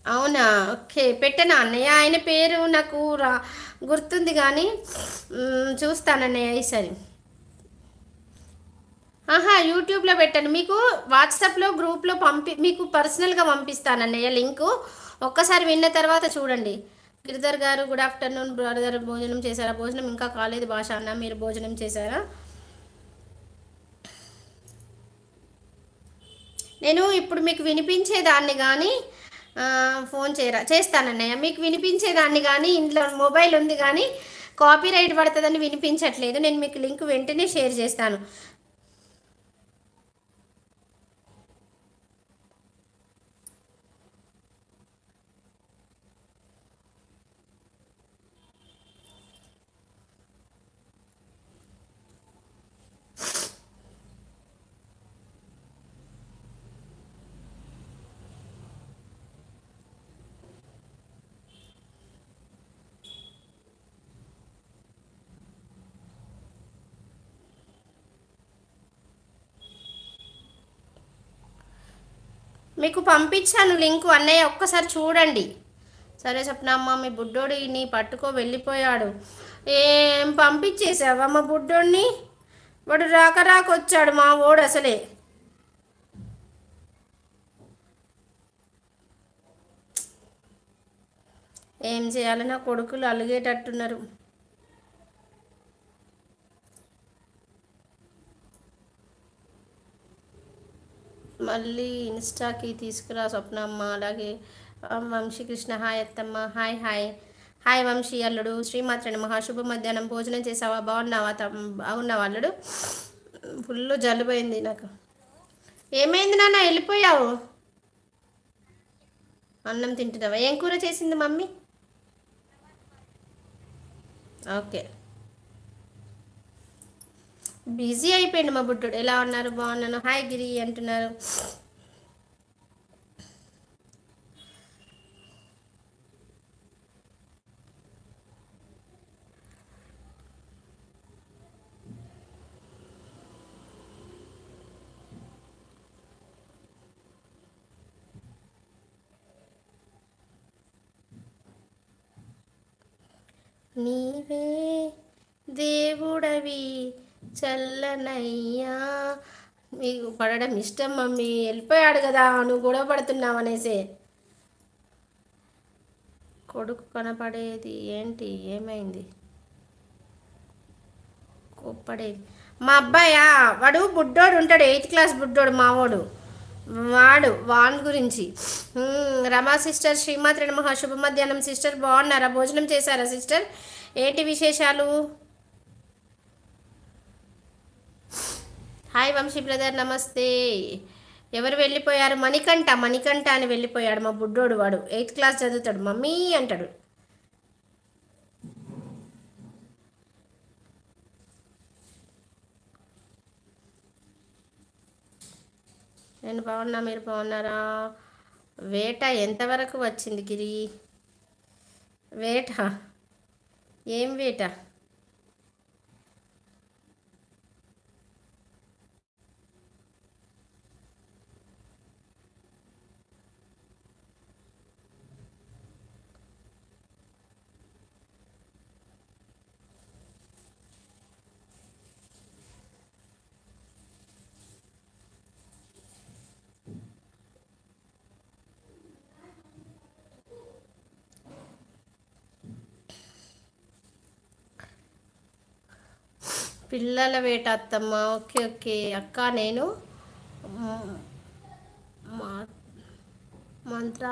అవునా? ఓకే. పెట్టనా అన్నయ్య? ఆయన పేరు నాకు గుర్తుంది గానీ చూస్తానన్నయ్య ఈసారి. ఆహా! యూట్యూబ్‌లో పెట్టను. మీకు వాట్సాప్‌లో గ్రూప్‌లో మీకు పర్సనల్‌గా పంపిస్తానన్నయ్య లింకు. ఒక్కసారి విన్న తర్వాత చూడండి. గిరిధర్ గారు గుడ్ ఆఫ్టర్‌నూన్ బ్రదర్ భోజనం చేశారా? భోజనం ఇంకా కాలేదు భాష అన్న. మీరు భోజనం చేశారా? నేను ఇప్పుడు మీకు వినిపించేదాన్ని గానీ ఫోన్ చేస్తానన్నయ్య. మీకు వినిపించేదాన్ని గానీ ఇందులో మొబైల్ ఉంది గానీ కాపీరైట్ పడతదని వినిపించట్లేదు. నేను మీకు లింక్ వెంటనే షేర్ చేస్తాను. మీకు పంపించాను లింకు అన్నయ్య ఒక్కసారి చూడండి. సరే చెప్పనమ్మా మీ బుడ్డోడిని పట్టుకో వెళ్ళిపోయాడు. ఏం పంపించేసావా మా బుడ్డోడిని? వాడు రాక రాక వచ్చాడు మా ఓడు అసలే. ఏం చేయాలి నా కొడుకులు అలిగేటట్టున్నారు. మళ్ళీ ఇన్స్టాకి తీసుకురా స్వప్నమ్మ. అలాగే వంశీకృష్ణ హాయ్ అత్తమ్మ. Hi hi. హాయ్ వంశీ అల్లుడు. శ్రీమాత్రని మహాశుభ మధ్యాహ్నం భోజనం చేసావా? బాగున్నావా? బాగున్నావా అల్లుడు? ఫుల్ జలుబైంది నాకు. ఏమైంది నాన్న వెళ్ళిపోయావు? అన్నం తింటున్నావా? ఏం కూర చేసింది మమ్మీ? ఓకే. బిజీ అయిపోయింది మా బుడ్డోడు. ఎలా ఉన్నారు? బాగున్నాను. హాయ్ గిరి అంటున్నారు. నీవే దేవుడవి చల్లనయ్యా. మీకు పడడం ఇష్టం మమ్మీ. వెళ్ళిపోయాడు కదా నువ్వు గొడవ పడుతున్నావు అనేసి. కొడుకు కనపడేది ఏంటి? ఏమైంది? కోప్పడేది మా అబ్బాయా? వాడు బుడ్డోడు ఉంటాడు, 8th క్లాస్ బుడ్డోడు మావోడు. వాడి గురించి. రమా సిస్టర్ శ్రీమాత్రి నమః శుభ మధ్యాహ్నం సిస్టర్. బాగున్నారా? భోజనం చేశారా సిస్టర్? ఏంటి విశేషాలు? హాయ్ వంశీ బ్రదర్ నమస్తే. ఎవరు వెళ్ళిపోయారు? మణికంఠ. మణికంఠ అని వెళ్ళిపోయాడు మా బుడ్డోడు. వాడు 8th క్లాస్ చదువుతాడు. మమ్మీ అంటాడు. నేను బాగున్నా, మీరు బాగున్నారా? వేట ఎంతవరకు వచ్చింది గిరి? వేట ఏం వేట? పిల్లల వేట అత్తమ్మ. ఓకే ఓకే అక్క. నేను మ్, మా మంత్ర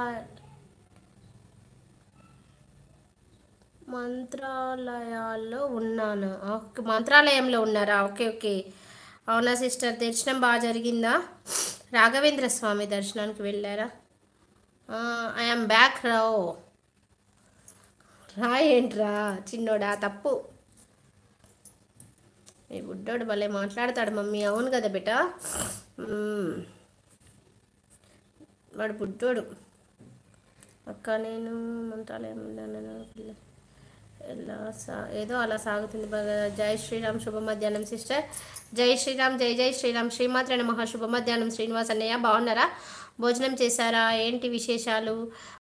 మంత్రాలయాల్లో ఉన్నాను. ఓకే మంత్రాలయంలో ఉన్నారా? Okay okay. అవునా సిస్టర్. దర్శనం బాగా జరిగిందా? రాఘవేంద్ర స్వామి దర్శనానికి వెళ్ళారా? ఐఎమ్ బ్యాక్ రావు. రా ఏంట్రా చిన్నోడా? తప్పు. మీ బుడ్డోడు భలే మాట్లాడతాడు మమ్మీ. అవును కదా బేట. మ్మ్. వాడు బుడ్డోడు. అక్క నేను మంత్రాలయం వెళ్ళాను. ఏదో అలా సాగుతుంది. జై శ్రీరామ్ శుభ మధ్యాహ్నం సిస్టర్. జై శ్రీరామ్. జై జై శ్రీరామ్. శ్రీమాత్రని మహాశుభ మధ్యాహ్నం శ్రీనివాస్ అన్నయ్య. బాగున్నారా? భోజనం చేశారా? ఏంటి విశేషాలు?